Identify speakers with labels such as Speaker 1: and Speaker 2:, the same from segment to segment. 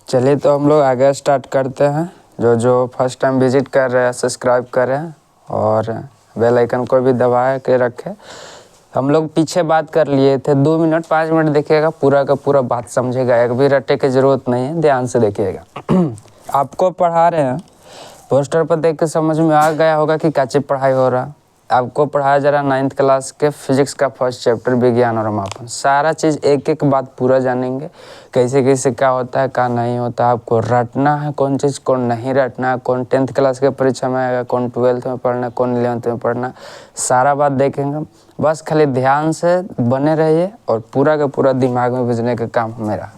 Speaker 1: चलिए तो हम लोग आगे स्टार्ट करते हैं। जो जो फर्स्ट टाइम विजिट कर रहे हैं सब्सक्राइब करें और बेल आइकन को भी दबा के रखें। हम लोग पीछे बात कर लिए थे 2 मिनट 5 मिनट देखिएगा, पूरा का पूरा बात समझेगा, एक भी रट्टे की ज़रूरत नहीं है, ध्यान से देखिएगा। आपको पढ़ा रहे हैं, पोस्टर पर देख के समझ में आ गया होगा कि क्या चीज़ पढ़ाई हो रहा। आपको पढ़ाया जा रहा 9th क्लास के फिजिक्स का फर्स्ट चैप्टर विज्ञान और मापन। सारा चीज़ एक एक बात पूरा जानेंगे, कैसे कैसे क्या होता है क्या नहीं होता। आपको रटना है कौन चीज़, कौन नहीं रटना है, कौन 10th क्लास के परीक्षा में आएगा, कौन 12th में पढ़ना, कौन 11th में पढ़ना, सारा बात देखेंगे। बस खाली ध्यान से बने रहिए और पूरा का पूरा दिमाग में भेजने का काम मेरा।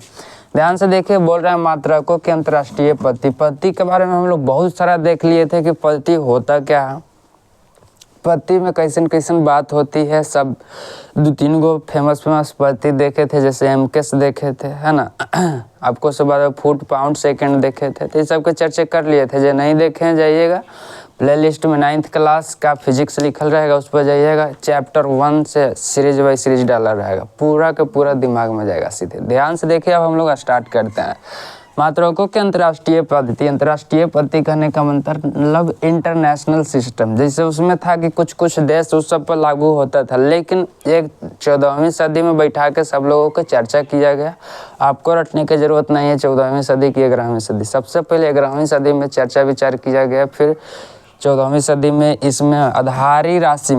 Speaker 1: ध्यान से देखिए, बोल रहे हैं मात्रकों के अंतर्राष्ट्रीय पद्धति। पद्धति के बारे में हम लोग बहुत सारा देख लिए थे कि पद्धति होता क्या है, पद्धति में कैसन कैसन बात होती है। सब 2-3 गो फेमस पद्धति देखे थे, जैसे एमकेस देखे थे, है ना। आपको सब बात फुट पाउंड सेकंड देखे थे, तो ये सब के चर्चे कर लिए थे। जो नहीं देखे जाइएगा प्लेलिस्ट में 9th क्लास का फिजिक्स लिखल रहेगा, उस पर जाइएगा। चैप्टर 1 से सीरीज बाई सीरीज डाला रहेगा, पूरा का पूरा दिमाग में जाएगा सीधे। ध्यान से देखिए, अब हम लोग स्टार्ट करते हैं। मात्रकों के अंतर्राष्ट्रीय पद्धति। अंतर्राष्ट्रीय पद्धति कहने का मतलब इंटरनेशनल सिस्टम। जैसे उसमें था कि कुछ कुछ देश उस सब पर लागू होता था, लेकिन एक 14वीं सदी में बैठा के सब लोगों को चर्चा किया गया। आपको रटने की ज़रूरत नहीं है 14वीं सदी की 11वीं सदी। सबसे पहले 11वीं सदी में चर्चा विचार किया गया, फिर 14वीं सदी में इसमें आधारी राशि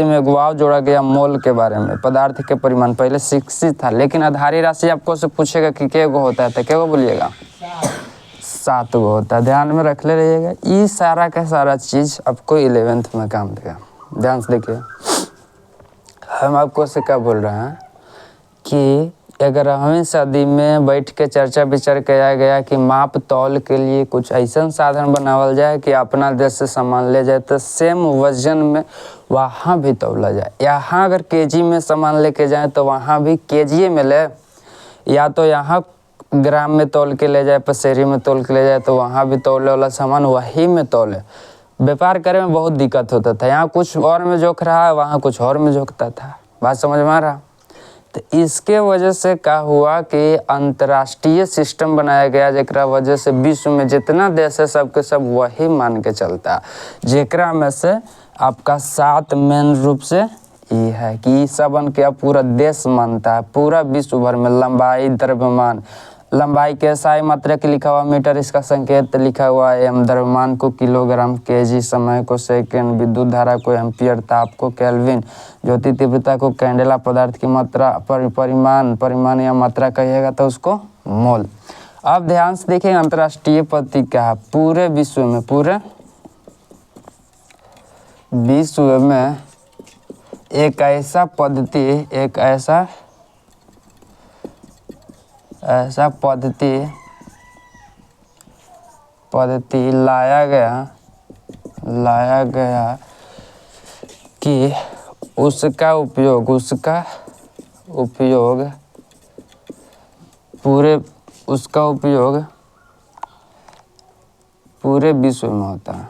Speaker 1: में एक वाव जोड़ा गया मोल के बारे में, पदार्थ के परिमाण। पहले शिक्षित था, लेकिन आधारी राशि आपको से पूछेगा कि क्या गो होता है, तो क्या गो बोलिएगा, 7 गो होता है। ध्यान में रख ले रहिएगा, ये सारा का सारा चीज़ आपको 11th में काम देगा। ध्यान से देखिए, हम आपको से क्या बोल रहे हैं कि 11वीं सदी में बैठ के चर्चा विचार किया गया कि माप तौल के लिए कुछ ऐसा साधन बनावल जाए कि अपना देश से सामान ले जाए तो सेम वजन में वहाँ भी तौला जाए। यहाँ अगर केजी में सामान लेके जाए तो वहाँ भी केजी में ले, या तो यहाँ ग्राम में तौल के ले जाए, पसेरी में तौल के ले जाए, तो वहाँ भी तौले वाला सामान वही में तौले। व्यापार करने में बहुत दिक्कत होता था, यहाँ कुछ और में जोख रहा है, वहाँ कुछ और में जोखता था। बात समझ में आ रहा। तो इसके वजह से क्या हुआ कि अंतर्राष्ट्रीय सिस्टम बनाया गया, जेकरा वजह से विश्व में जितना देश है सबके सब वही मान के चलता है। जेकरा में से आपका 7 मेन रूप से ये है कि सबन के पूरा देश मानता है, पूरा विश्व भर में। लंबाई, द्रव्यमान, लंबाई के SI मात्रा की लिखा हुआ मीटर, इसका संकेत लिखा हुआ है m, द्रव्यमान को किलोग्राम, केजी, समय को सेकंड, विद्युत धारा को एम्पियर, ताप को केल्विन, ज्योति तीव्रता को कैंडेला, पदार्थ की मात्रा परिमाण या मात्रा कहिएगा तो उसको मोल। अब ध्यान से देखिए, अंतर्राष्ट्रीय पद्धति क्या है। पूरे विश्व में एक ऐसा पद्धति लाया गया कि उसका उपयोग पूरे विश्व में होता है,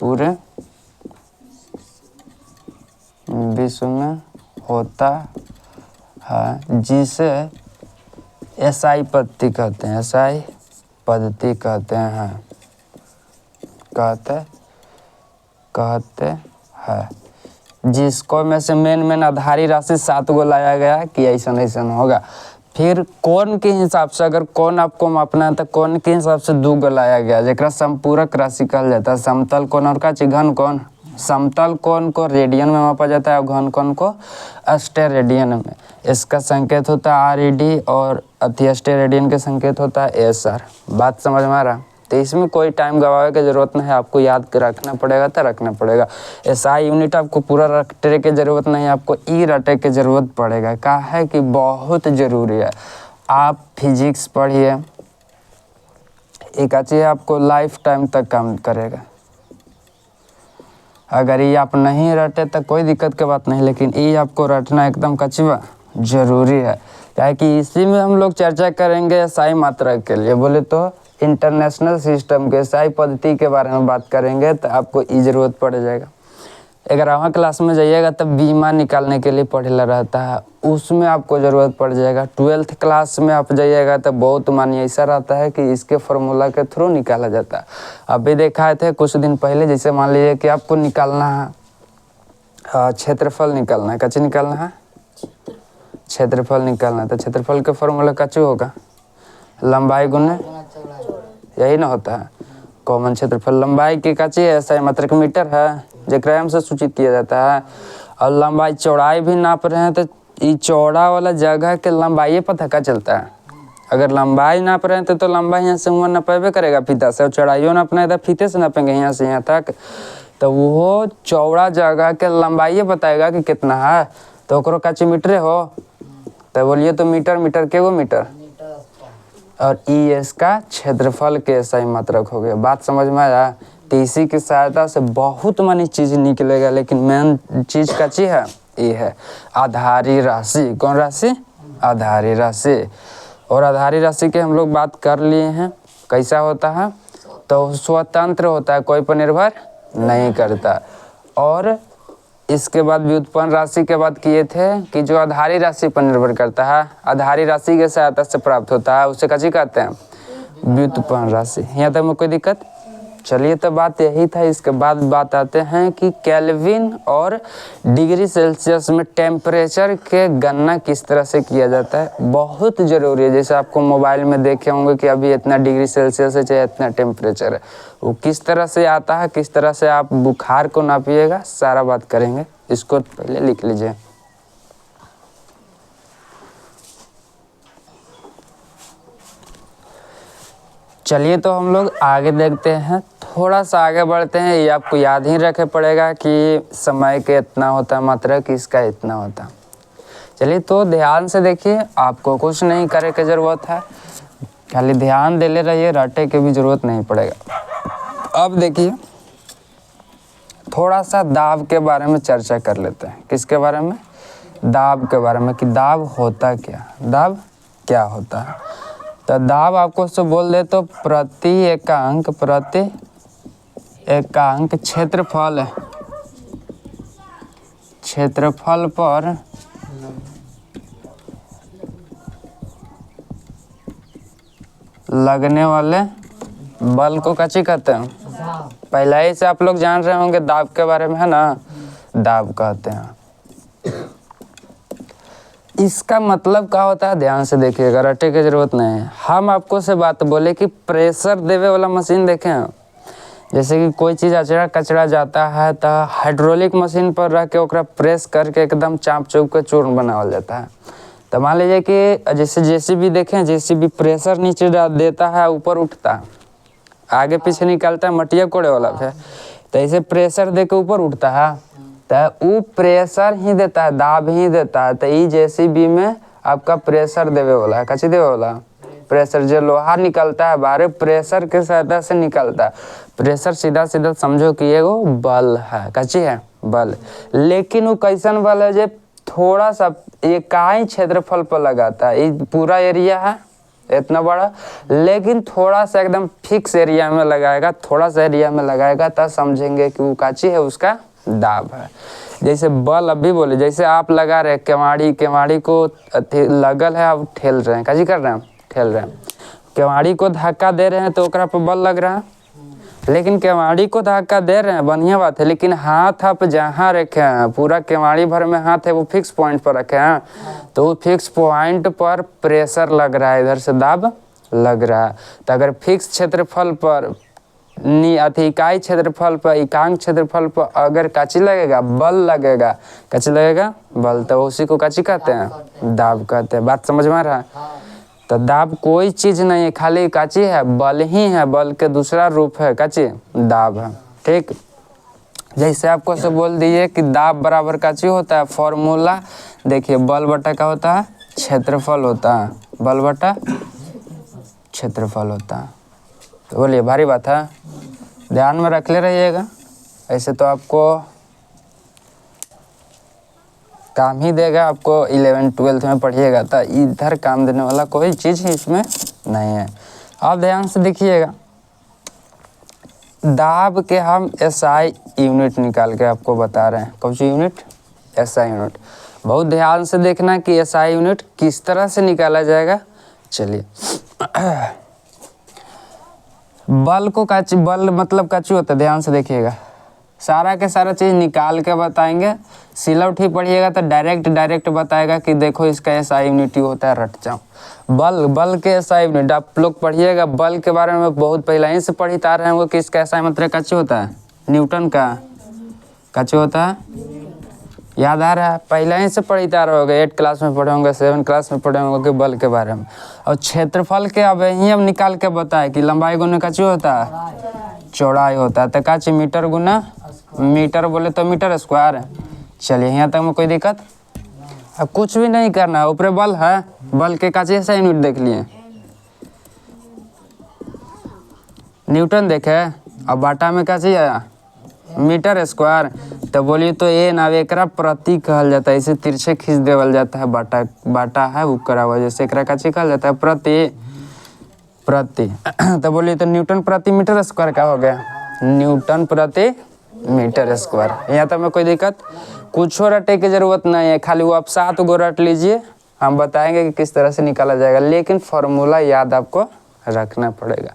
Speaker 1: पूरे विश्व में होता है, जिसे SI पद्धति कहते हैं। SI पद्धति कहते हैं, जिसको में से मेन आधारी राशि 7 गो लाया गया कि ऐसा होगा। फिर कोण के हिसाब से, अगर कोण आपको मापना है तो कोण के हिसाब से 2 गो लाया गया, जेकरा संपूरक राशि कहल जाता है। समतल कोण और का घन कोण। समतल कोण को रेडियन में मापा जाता है और घन कोण को अस्टेरेडियन में। इसका संकेत होता है RED और अस्टेरेडियन के संकेत होता है SR। बात समझ में आ रहा। तो इसमें कोई टाइम गवावे की ज़रूरत नहीं है, आपको याद रखना पड़ेगा तो रखना पड़ेगा। SI यूनिट आपको पूरा रटने की ज़रूरत नहीं है, आपको ई रटे की ज़रूरत पड़ेगा। क्या है कि बहुत ज़रूरी है। आप फिजिक्स पढ़िए, एक चीज़ आपको लाइफ टाइम तक काम करेगा। अगर ये आप नहीं रटे तो कोई दिक्कत की बात नहीं, लेकिन ये आपको रटना एकदम कचवा ज़रूरी है। क्या कि इसी में हम लोग चर्चा करेंगे SI मात्रा के लिए। बोले तो इंटरनेशनल सिस्टम के SI पद्धति के बारे में बात करेंगे, तो आपको ये ज़रूरत पड़ जाएगा। 11वां क्लास में जाइएगा तब बीमा निकालने के लिए पढ़ेला रहता है, उसमें आपको ज़रूरत पड़ जाएगा। 12th क्लास में आप जाइएगा तब बहुत मानिए ऐसा रहता है कि इसके फार्मूला के थ्रू निकाला जाता है। अभी देखा थे कुछ दिन पहले, जैसे मान लीजिए कि आपको निकालना है क्षेत्रफल निकालना है, कच्ची निकालना है क्षेत्रफल निकालना है, तो क्षेत्रफल के फार्मूला कच्ची होगा लंबाई गुने, यही ना होता है कॉमन क्षेत्रफल। लंबाई की कच्ची है ऐसा मात्रक मीटर है जेकरा से सूचित किया जाता है, और लंबाई चौड़ाई भी नाप रहे हैं तो ये चौड़ा वाला जगह के लंबाई पता का चलता है। अगर लंबाई नाप रहे हैं तो लंबाई यहाँ से वहाँ नपेबे करेगा फीता से, और चौड़ाइयों नापना है तो फीते से नापेंगे यहाँ से यहाँ तक, तो वो चौड़ा जगह के लंबाई बताएगा कि कितना है। तो ओकरो कच्ची मीटरे हो, तो बोलिए तो मीटर के वो मीटर, और ई इसका क्षेत्रफल के सही मात्रक हो गया। बात समझ में आया? तो इसी की सहायता से बहुत मानी चीज़ निकलेगा, लेकिन मेन चीज़ कच्ची है ये है आधारी राशि। कौन राशि? आधारी राशि। और आधारी राशि के हम लोग बात कर लिए हैं। कैसा होता है? तो स्वतंत्र होता है, कोई पर निर्भर नहीं करता। और इसके बाद व्युत्पन्न राशि के बात किए थे कि जो आधारी राशि पर निर्भर करता है, आधारी राशि के सहायता से प्राप्त होता है, उसे कच्ची कहते हैं व्युत्पन्न राशि। यहाँ तक में कोई दिक्कत? चलिए तो बात यही था। इसके बाद बात आते हैं कि केल्विन और डिग्री सेल्सियस में टेम्परेचर के गणना किस तरह से किया जाता है, बहुत ज़रूरी है। जैसे आपको मोबाइल में देखे होंगे कि अभी इतना डिग्री सेल्सियस है चाहे इतना टेम्परेचर है, वो किस तरह से आता है, किस तरह से आप बुखार को नापिएगा, सारा बात करेंगे। इसको पहले लिख लीजिए। चलिए तो हम लोग आगे देखते हैं, थोड़ा सा आगे बढ़ते हैं। ये आपको याद ही रखे पड़ेगा कि समय के इतना होता है मात्रक, इसका इतना होता है। चलिए तो ध्यान से देखिए, आपको कुछ नहीं करे की ज़रूरत है, खाली ध्यान देले रहिए, रटे की भी ज़रूरत नहीं पड़ेगा। अब देखिए थोड़ा सा दाब के बारे में चर्चा कर लेते हैं। किसके बारे में? दाब के बारे में, कि दाब होता क्या, दाब क्या होता है। तो दाब आपको से बोल दे तो प्रति एकांक क्षेत्रफल पर लगने वाले बल को कच्ची कहते हैं। पहले ही से आप लोग जान रहे होंगे दाब के बारे में, है ना, दाब कहते हैं। इसका मतलब क्या होता है, ध्यान से देखिएगा, रटे की जरूरत नहीं है। हम आपको से बात बोले कि प्रेशर देवे वाला मशीन देखें, जैसे कि कोई चीज़ अचड़ा कचड़ा जाता है तो हाइड्रोलिक मशीन पर रख के ओकरा प्रेस करके एकदम चाँप चौक के चूर्ण बनावल जाता है। तो मान लीजिए कि जैसे जेसीबी देखें, जेसीबी प्रेशर नीचे देता है, ऊपर उठता है, आगे पीछे निकलता है, मटिया कोड़े वाला है, तो ऐसे प्रेशर दे के ऊपर उठता है, तो वो प्रेशर ही देता है, दाब ही देता है। तो ये जेसीबी में आपका प्रेशर देवे वाला है, कच्ची देवे वाला प्रेशर, जो लोहा निकलता है बाहर प्रेशर के सहायता से निकलता है। प्रेशर सीधा सीधा समझो कि ये वो बल है, कच्ची है बल। लेकिन वो कैसन बल है जो थोड़ा सा इकाई क्षेत्रफल पर लगाता है। ये पूरा एरिया है इतना बड़ा, लेकिन थोड़ा सा एकदम फिक्स एरिया में लगाएगा, थोड़ा सा एरिया में लगाएगा, तब समझेंगे कि वो कच्ची है, उसका दाब है। जैसे बल अभी बोले, जैसे आप लगा रहे केवाड़ी को लगल है, आप ठेल रहे हैं, काजी कर रहे हैं, ठेल रहे हैं, केवाड़ी को धक्का दे रहे हैं तो ओकरा पर बल लग रहा है। लेकिन केवाड़ी को धक्का दे रहे हैं, बढ़िया बात है, लेकिन हाथ आप जहाँ रखे हैं, पूरा केवाड़ी भर में हाथ है वो फिक्स पॉइंट पर रखे हैं, तो वो फिक्स पॉइंट पर प्रेशर लग रहा है, इधर से दाब लग रहा है। तो अगर फिक्स क्षेत्रफल पर इकाई क्षेत्रफल पर, एकांक क्षेत्रफल पर अगर काची लगेगा, बल लगेगा, काची लगेगा बल, तो उसी को काची कहते हैं, दाब कहते हैं। बात समझ में आ रहा है? तो दाब कोई चीज़ नहीं है, खाली काची है, बल ही है, बल के दूसरा रूप है काची, दाब है। ठीक, जैसे आपको से बोल दिए कि दाब बराबर काची होता है, फॉर्मूला देखिए, बल बटा का होता है, क्षेत्रफल होता है, बल बटा क्षेत्रफल होता है। तो बोलिए, भारी बात है, ध्यान में रख ले रहिएगा, ऐसे तो आपको काम ही देगा। आपको 11th-12th में पढ़िएगा तो इधर काम देने वाला कोई चीज़ ही इसमें नहीं है। आप ध्यान से देखिएगा, दाब के हम एसआई यूनिट निकाल के आपको बता रहे हैं। कौन सी यूनिट? SI unit. बहुत ध्यान से देखना कि एसआई यूनिट किस तरह से निकाला जाएगा। चलिए बल को काची, बल मतलब काची होता है, ध्यान से देखिएगा। सारा के सारा चीज़ निकाल के बताएंगे। सिलौट ही पढ़िएगा तो डायरेक्ट बताएगा कि देखो इसका एसआई यूनिट होता है, रट जाओ। बल के एसआई यूनिट आप लोग पढ़िएगा। बल के बारे में बहुत पहले ही से पढ़ी आ रहे होंगे कि इसका एसआई मतलब काची होता है, न्यूटन का काची होता है, याद आ रहा है? पहले ही से पढ़ी आ रहे होंगे, 8 क्लास में पढ़े होंगे, 7 क्लास में पढ़े होंगे कि बल के बारे में। और क्षेत्रफल के अब निकाल के बताए कि लंबाई गुना काची होता है, चौड़ाई होता है। तो काची मीटर गुना मीटर, बोले तो मीटर स्क्वायर। चलिए यहाँ तक में कोई दिक्कत? अब कुछ भी नहीं करना है, ऊपर बल है, बल के काची ऐसा यूनिट देख लिए, न्यूटन देखे। अब बाटा में काची आया, मीटर स्क्वायर। तो बोलिए तो ए ना एकरा प्रति कहल जाता है, इसे तिरछे खींच देवल जाता है। बाटा है वो करा हुआ, जैसे एकरा काची कहल जाता है, प्रति। तो बोलिए तो न्यूटन प्रति मीटर स्क्वायर का हो गया, न्यूटन प्रति मीटर स्क्वायर। यहाँ तक में कोई दिक्कत? कुछ रटे की जरूरत नहीं है, खाली वो आप 7 गो रट लीजिए, हम बताएंगे कि किस तरह से निकाला जाएगा। लेकिन फॉर्मूला याद आपको रखना पड़ेगा।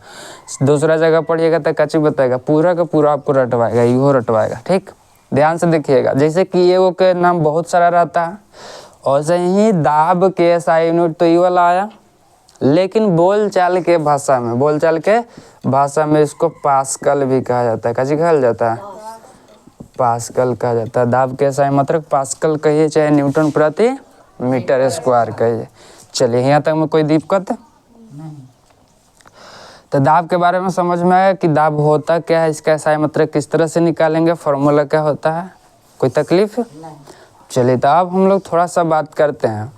Speaker 1: दूसरा जगह पढ़िएगा तो काची बताएगा, पूरा का पूरा आपको रटवाएगा, इहो रटवाएगा। ठीक, ध्यान से देखिएगा। जैसे कि ये के नाम बहुत सारा रहता है, और ही दाब के एसआई यूनिट तो ये वाला आया। लेकिन बोलचाल के भाषा में इसको पास्कल भी कहा जाता है। काची कहा जाता है? पास्कल कहा जाता है। दाब के एसआई मतलब पास्कल कहिए चाहे न्यूटन प्रति मीटर स्क्वायर कहिए। चलिए यहाँ तक में कोई दिक्कत नहीं। तो दाब के बारे में समझ में आया कि दाब होता क्या है, इसका एसआई मतलब किस तरह से निकालेंगे, फॉर्मूला क्या होता है, कोई तकलीफ? चलिए तो अब हम लोग थोड़ा सा बात करते हैं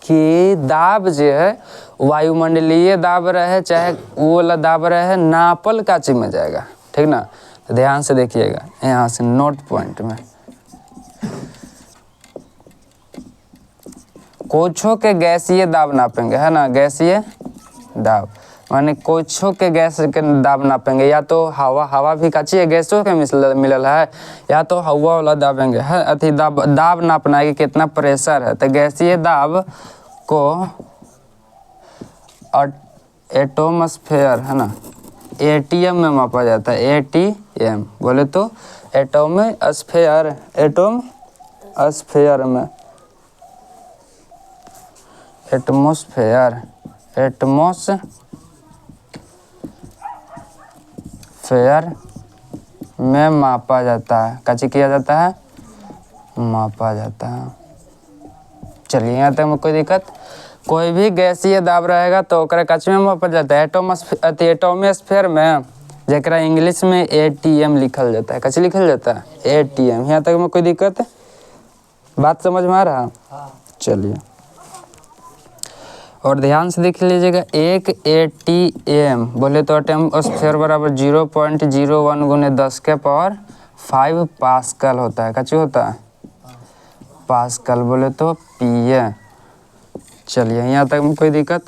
Speaker 1: कि दाब जो है वायुमंडलीय दाब रहे चाहे वो वाला दाब रहे, नापल काची में जाएगा। ठीक ना? तो ध्यान से देखिएगा, यहाँ से नोट पॉइंट में कोछों के गैसीय दाब नापेंगे, है ना, गैसीय दाब माने कोछों के गैस के दाब नापेंगे। या तो हवा भी काची है, गैसों के मिलल है, या तो हवा वाला दाबेंगे, है अथी दाब नापना है कि कितना प्रेशर है। तो गैसीय दाब को एटमॉस्फेयर, है ना, एटीएम में मापा जाता है। एटीएम बोले तो एटमॉस्फेयर में एटमॉस्फेयर में मापा जाता है। काची किया जाता है? मापा जाता है। चलिए यहाँ तक में कोई दिक्कत? कोई भी गैसीय दाब रहेगा तो ओकरा काची में मापा जाता है, एटमॉस्फेयर में, जेकरा इंग्लिश में एटीएम लिखल जाता है। काची लिखल जाता है? एटीएम। यहाँ तक में कोई दिक्कत है? बात समझ में आ रहा? चलिए और ध्यान से देख लीजिएगा, एक एटीएम बोले तो एटमॉस्फेयर बराबर 0.01 गुने 10 के पावर 5 पास्कल होता है। काची होता है? पास्कल बोले तो पीए। चलिए यहाँ तक में कोई दिक्कत?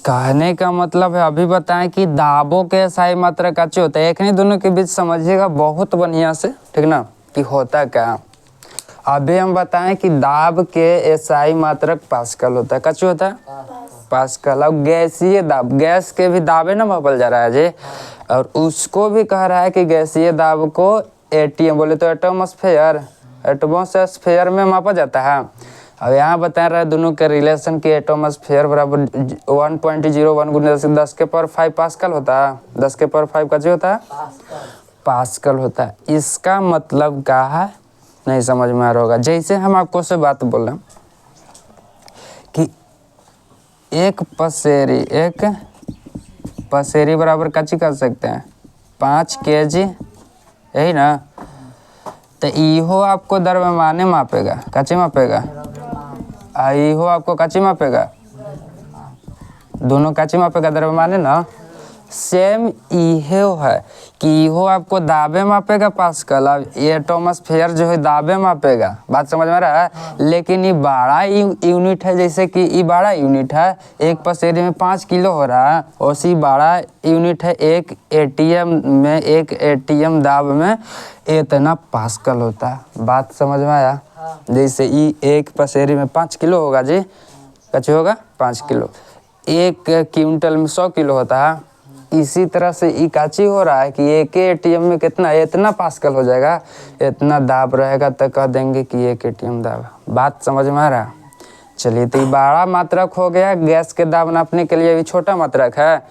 Speaker 1: कहने का मतलब है अभी बताएं कि दाबों के एसआई मात्रा काची होता है। एक नहीं, दोनों के बीच समझिएगा बहुत बढ़िया से, ठीक ना, कि होता क्या। अभी हम बताएं कि दाब के एसआई मात्रक पास्कल होता है। काची होता है? पास्कल। अब गैसीय दाब, गैस के भी दाबे ना मापल जा रहा है जी, और उसको भी कह रहा है कि गैसीय दाब को एटीएम बोले तो एटमॉस्फेयर में मापा जाता है। अब यहाँ बता रहा है दोनों के रिलेशन की, एटमॉस्फेयर बराबर 1.01 गुने 10 के पावर 5 पास्कल होता है। 10 के पावर 5 का जी होता है? पास्कल होता है। इसका मतलब क्या है नहीं समझ में आ रहा होगा। जैसे हम आपको से बात बोल रहे हैं कि एक पसेरी बराबर काची कर सकते हैं, 5 kg, यही ना। तो इहो आपको द्रव्यमान मापेगा, काची मापेगा, इहो आपको काची मापेगा, दोनों काची मापेगा, द्रव्यमान ना। सेम इहो है कि इहो आपको दाबे मापेगा पास्कल, अब ये एटमॉस्फेयर जो है दाबे मापेगा, बात समझ में रहा है। लेकिन ये बड़ा यूनिट है, जैसे कि ये बड़ा यूनिट है, एक पसेरी में 5 किलो हो रहा है, और सी बड़ा यूनिट है, एक एटीएम दाब में इतना पास्कल होता है। बात समझ में आया? जैसे ये एक पसेरी में 5 किलो होगा जी, कच्चे होगा 5 किलो, एक क्विंटल में 100 किलो होता है। इसी तरह से ये काची हो रहा है कि एक एटीएम में कितना, इतना पास्कल हो जाएगा, इतना दाब रहेगा, तो कह देंगे कि एक एटीएम दाब। बात समझ में आ रहा? चलिए, तो ये बड़ा मात्रक हो गया, गैस के दाब नापने के लिए भी छोटा मात्रक है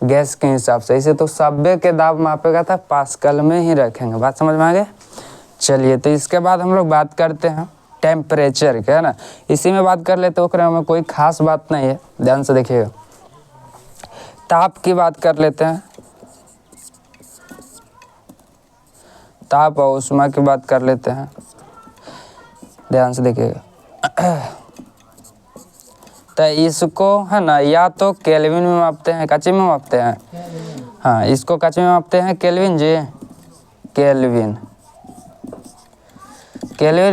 Speaker 1: गैस के हिसाब से। इसे तो सब्बे के दाब मापेगा था पास्कल में ही रखेंगे। बात समझ में आ गया? चलिए, तो इसके बाद हम लोग बात करते हैं टेम्परेचर के, है ना। इसी में बात कर लेते ओकरे में कोई खास बात नहीं है, ध्यान से देखिएगा। ताप की बात कर लेते हैं, ताप और ऊष्मा की बात कर लेते हैं, ध्यान से देखिएगा। तो इसको है ना, या तो केल्विन में मापते हैं, काची में मापते हैं, हाँ इसको काची में मापते हैं, केल्विन जी, केल्विन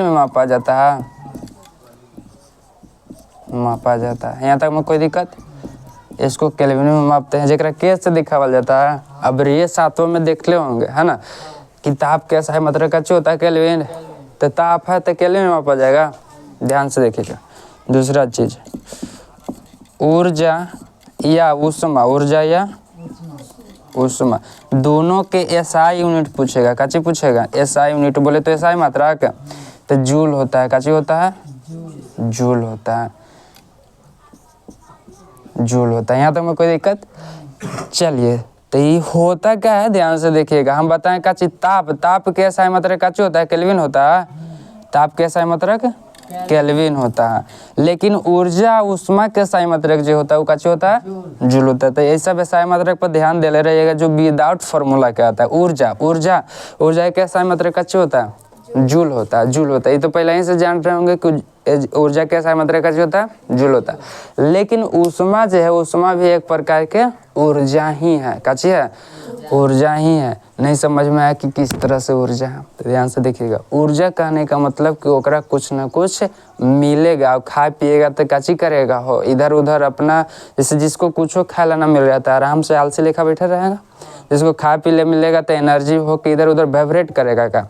Speaker 1: में मापा जाता है, यहाँ तक में कोई दिक्कत? इसको केल्विन में मापते हैं, जेकरा के से दिखावल जाता है। अब ये 7वां में देख ले होंगे, है ना, कि ताप कैसा है, मतलब कच्चे होता है केल्विन, तो ताप है तो केल्विन में मापा जाएगा। ध्यान से देखिएगा। दूसरा चीज, ऊर्जा या ऊष्मा, ऊर्जा या ऊष्मा, दोनों के एसआई यूनिट पूछेगा, काची पूछेगा, एसआई यूनिट। बोले तो एसआई मात्रा का तो जूल होता है, काची होता है, जूल होता है, जूल होता है। यहाँ तक में कोई दिक्कत? चलिए, तो ये होता क्या है, ध्यान से देखिएगा। हम बताएं काची, ताप, ताप के एसआई मात्रक काची होता है, केल्विन होता है। ताप के एसआई मात्रक केल्विन होता है। लेकिन ऊर्जा ऊष्मा के एसआई मात्रक जो होता है वो काची होता है, जूल होता है। तो ये सब एसआई मात्रक पर ध्यान दे ले रहिएगा, जो विदाउट फॉर्मूला क्या आता है। ऊर्जा के एसआई मात्रक काची होता है, जूल होता है, जूल होता है। ये तो पहले ही से जान रहे होंगे कि ऊर्जा के एसआई मात्रक काची होता है, जूल होता है। लेकिन ऊष्मा जो है, ऊष्मा भी एक प्रकार के ऊर्जा ही है, काची है, ऊर्जा ही है। नहीं समझ में आया कि किस तरह से ऊर्जा है, तो ध्यान से देखिएगा। ऊर्जा कहने का मतलब कि ओकरा कुछ न कुछ मिलेगा, और खा पिएगा तो काची करेगा, हो इधर उधर अपना, जैसे जिसको कुछ खाए ला ना मिल रहा था, आराम से आलसी लेखा बैठा रहेगा। जिसको खा पी ले मिलेगा तो एनर्जी हो के इधर उधर वाइब्रेट करेगा का।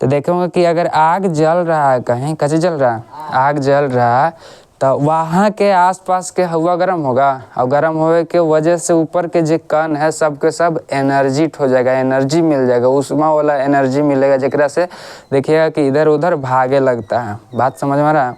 Speaker 1: तो देखोगे कि अगर आग जल रहा है कहीं, कैसे जल रहा है, आग जल रहा है, तो वहाँ के आसपास के हवा गर्म होगा, और गर्म होने के वजह से ऊपर के जो कण है सब के सब एनर्जिट हो जाएगा, एनर्जी मिल जाएगा, ऊष्मा वाला एनर्जी मिलेगा, जेकरा से देखिएगा कि इधर उधर भागे लगता है। बात समझ में आ रहा है?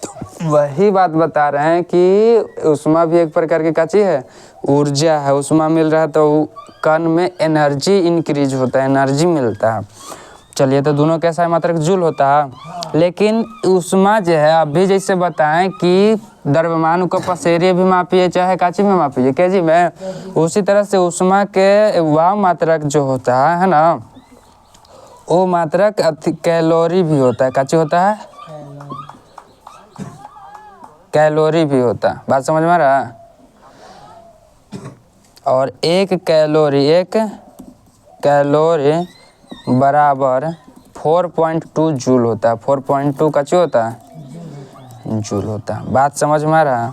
Speaker 1: तो वही बात बता रहे हैं कि ऊष्मा भी एक प्रकार की काची है, ऊर्जा है। ऊष्मा मिल रहा है तो कण में एनर्जी इंक्रीज होता है, एनर्जी मिलता है। चलिए, तो दोनों के एसआई मात्रक जूल होता है। लेकिन ऊष्मा जो है, अभी जैसे बताएं कि द्रव्यमान को पसेरी भी मापिए चाहे काची में मापिए, केजी में, उसी तरह से ऊष्मा के वह मात्रक जो होता है ना, वो मात्रक कैलोरी भी होता है, काची होता है, कैलोरी भी होता है। बात समझ में आ रहा है? और एक कैलोरी बराबर 4.2 जूल होता है। 4.2 काची होता है, जूल होता है। बात समझ में आ रहा है?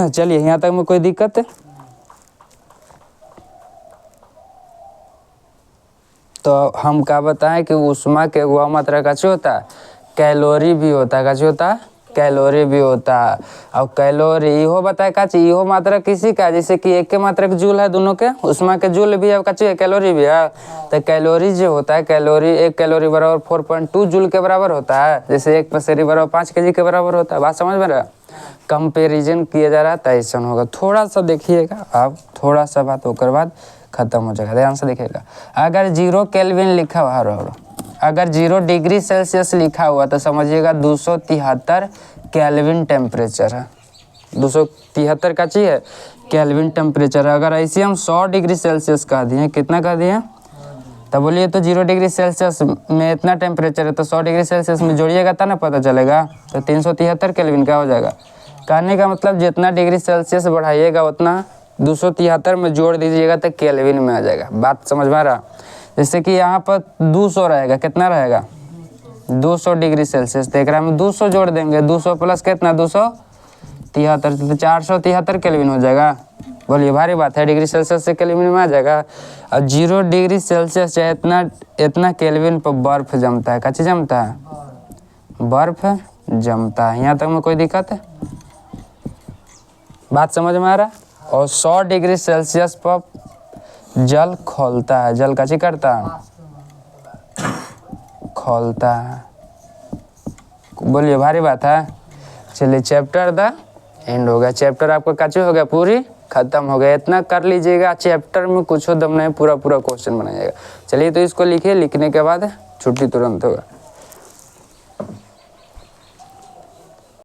Speaker 1: चलिए, यहाँ तक में कोई दिक्कत है? तो हम क्या बताएं कि ऊष्मा के वह मात्रा काची होता है, कैलोरी भी होता है, काची होता है, कैलोरी भी होता है। और कैलोरी इहो बताए काची, इहो मात्रा किसी का, जैसे कि एक के मात्रक जूल है, दोनों के ऊष्मा के जूल भी है, काची है, कैलोरी भी है। तो कैलोरी जो होता है, कैलोरी, एक कैलोरी बराबर 4.2 जूल के बराबर होता है, जैसे एक पसेरी बराबर 5 kg के बराबर होता है। बात समझ में रहा? कंपेरिजन किया जा रहा है तो ऐसा होगा। थोड़ा सा देखिएगा आप, थोड़ा सा बात होकर बाद खत्म हो जाएगा। ध्यान से देखिएगा। अगर 0 केल्विन लिखा हुआ है, अगर 0 डिग्री सेल्सियस लिखा हुआ तो समझिएगा 273 केल्विन टेम्परेचर है। 273 का चाहिए केल्विन टेम्परेचर। अगर ऐसे हम 100 डिग्री सेल्सियस कह दिए, कितना कह दिए, तो बोलिए तो 0 डिग्री सेल्सियस में इतना टेम्परेचर है तो 100 डिग्री सेल्सियस में जोड़िएगा तब ना पता चलेगा। तो 373 केल्विन का हो जाएगा। कहने का मतलब जितना डिग्री सेल्सियस बढ़ाइएगा उतना 273 में जोड़ दीजिएगा तो केल्विन में आ जाएगा। बात समझ में आ रहा। जैसे कि यहाँ पर 200 रहेगा, कितना रहेगा 200 डिग्री सेल्सियस, तो एक में 200 जोड़ देंगे, 200 प्लस कितना 273, तो 473 केल्विन हो जाएगा। बोलिए भारी बात है, डिग्री सेल्सियस से केल्विन में आ जाएगा। और 0 डिग्री सेल्सियस चाहे इतना केल्विन पर बर्फ जमता है। क्या चीज़ जमता है? बर्फ जमता है। यहाँ तक में कोई दिक्कत है? बात समझ में आ रहा है। और 100 डिग्री सेल्सियस पर जल खौलता है। जल कैसे करता है? खौलता है। बोलिए भारी बात है। चलिए चैप्टर द एंड हो गया। चैप्टर आपका काची हो गया, पूरी खत्म हो गया। इतना कर लीजिएगा, चैप्टर में कुछ दम नहीं, पूरा क्वेश्चन बनाइएगा। चलिए तो इसको लिखिए, लिखने के बाद छुट्टी तुरंत होगा।